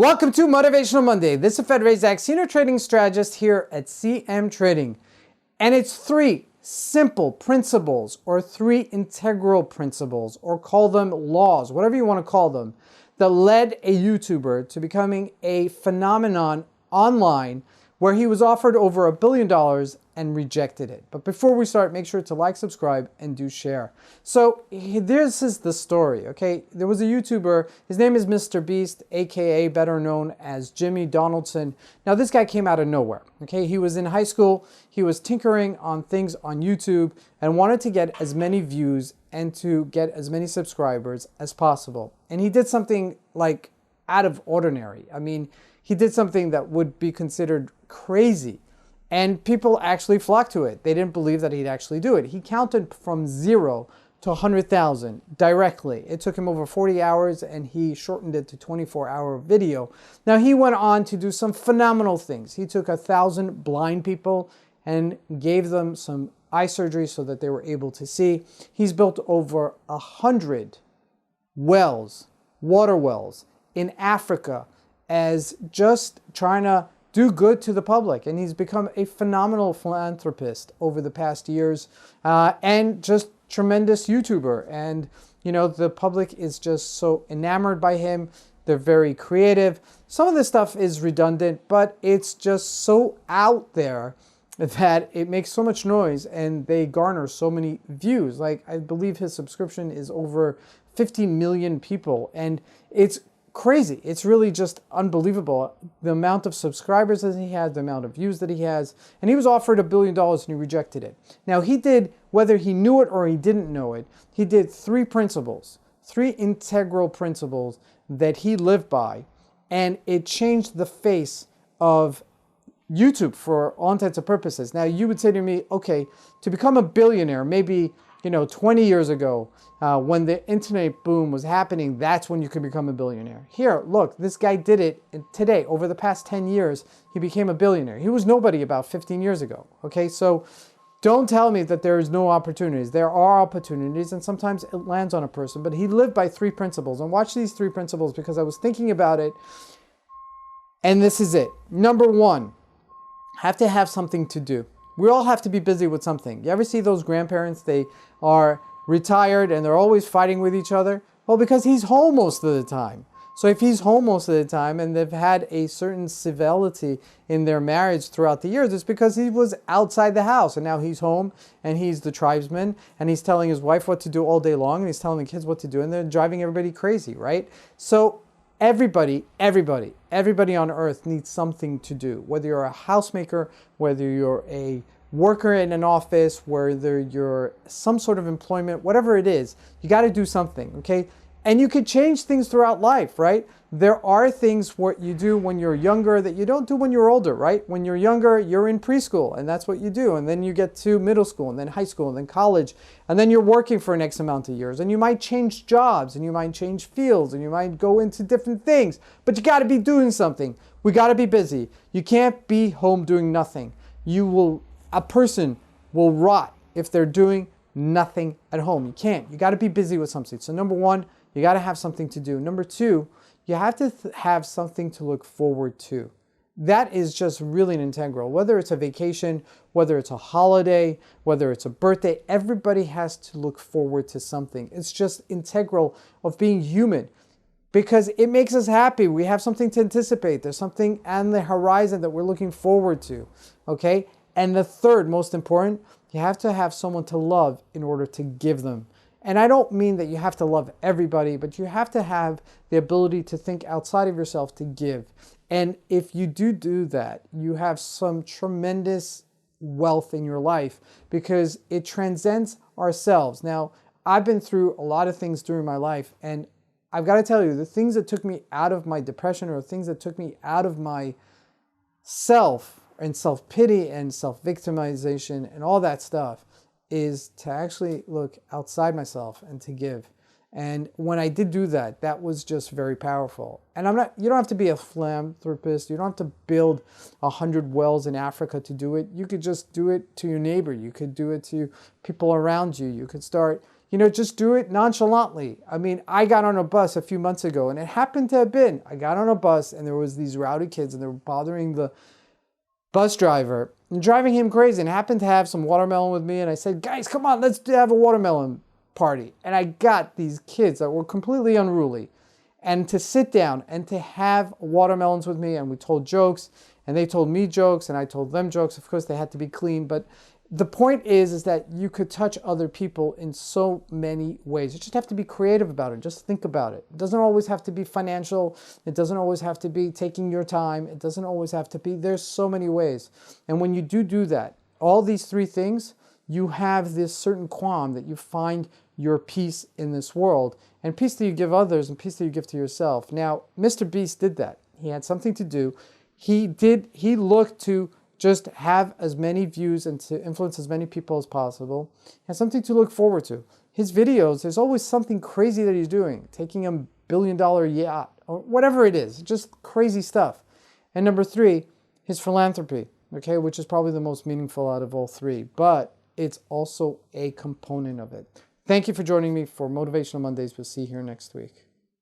Welcome to Motivational Monday. This is Fed Razak, senior trading strategist here at CMTrading. And it's three simple principles or three integral principles, or call them laws, whatever you want to call them, that led a YouTuber to becoming a phenomenon online where he was offered over $1 billion and rejected it. But before we start, make sure to like, subscribe, and do share. So this is the story, okay? There was a YouTuber, his name is Mr. Beast, aka better known as Jimmy Donaldson. Now this guy came out of nowhere, okay? He was in high school, he was tinkering on things on YouTube and wanted to get as many views and to get as many subscribers as possible. And he did something like out of ordinary. I mean, he did something that would be considered crazy, and people actually flocked to it. They didn't believe that he'd actually do it. He counted from 0 to 100,000 directly. It took him over 40 hours and he shortened it to 24-hour video. Now he went on to do some phenomenal things. He took 1,000 blind people and gave them some eye surgery so that they were able to see. He's built over 100 wells, water wells in Africa, as just trying to do good to the public. And he's become a phenomenal philanthropist over the past years, and just tremendous YouTuber. And, you know, the public is just so enamored by him. They're very creative. Some of this stuff is redundant, but it's just so out there that it makes so much noise and they garner so many views. Like, I believe his subscription is over 50 million people, and it's crazy. It's really just unbelievable, the amount of subscribers that he has, the amount of views that he has. And he was offered $1 billion and he rejected it. Now he did, whether he knew it or he didn't know it, he did three principles, three integral principles that he lived by, and it changed the face of YouTube for all intents and purposes. Now you would say to me, okay, to become a billionaire, maybe 20 years ago, when the internet boom was happening, that's when you could become a billionaire. Here, look, this guy did it today. Over the past 10 years, he became a billionaire. He was nobody about 15 years ago, okay? So don't tell me that there is no opportunities. There are opportunities, and sometimes it lands on a person, but he lived by three principles. And watch these three principles, because I was thinking about it, and this is it. Number one, have to have something to do. We all have to be busy with something. You ever see those grandparents? They are retired and they're always fighting with each other. Well, because he's home most of the time. So if he's home most of the time and they've had a certain civility in their marriage throughout the years, it's because he was outside the house and now he's home and he's the tribesman and he's telling his wife what to do all day long and he's telling the kids what to do, and they're driving everybody crazy, right? So everybody on earth needs something to do. Whether you're a housemaker, whether you're a worker in an office, whether you're some sort of employment, whatever it is, you got to do something, okay? And you could change things throughout life, right? There are things what you do when you're younger that you don't do when you're older, right? When you're younger, you're in preschool and that's what you do. And then you get to middle school and then high school and then college. And then you're working for an X amount of years. And you might change jobs and you might change fields and you might go into different things. But you got to be doing something. We got to be busy. You can't be home doing nothing. A person will rot if they're doing nothing at home. You can't. You got to be busy with something. So number one, you got to have something to do. Number two, you have to have something to look forward to. That is just really an integral. Whether it's a vacation, whether it's a holiday, whether it's a birthday, everybody has to look forward to something. It's just integral of being human, because it makes us happy. We have something to anticipate. There's something on the horizon that we're looking forward to, okay? And the third, most important, you have to have someone to love in order to give them. And I don't mean that you have to love everybody, but you have to have the ability to think outside of yourself to give. And if you do that, you have some tremendous wealth in your life, because it transcends ourselves. Now, I've been through a lot of things during my life, and I've got to tell you, the things that took me out of my depression, or things that took me out of my self and self-pity and self-victimization and all that stuff, is to actually look outside myself and to give. And when I did do that, that was just very powerful. And you don't have to be a philanthropist. You don't have to build 100 wells in Africa to do it. You could just do it to your neighbor. You could do it to people around you. You could start, just do it nonchalantly. I mean, I got on a bus a few months ago, and it happened to have been, I got on a bus and there was these rowdy kids and they were bothering the bus driver and driving him crazy, and I happened to have some watermelon with me, and I said, guys, come on, let's have a watermelon party. And I got these kids that were completely unruly, and to sit down and to have watermelons with me, and we told jokes, and they told me jokes, and I told them jokes. Of course, they had to be clean, but the point is that you could touch other people in so many ways. You just have to be creative about it. Just think about it. It doesn't always have to be financial. It doesn't always have to be taking your time. It doesn't always have to be, there's so many ways. And when you do that, all these three things, you have this certain qualm that you find your peace in this world, and peace that you give others and peace that you give to yourself. Now, Mr. Beast did that. He had something to do. He looked to just have as many views and to influence as many people as possible. He has something to look forward to. His videos, there's always something crazy that he's doing, taking a $1 billion yacht or whatever it is, just crazy stuff. And number three, his philanthropy, okay, which is probably the most meaningful out of all three, but it's also a component of it. Thank you for joining me for Motivational Mondays. We'll see you here next week.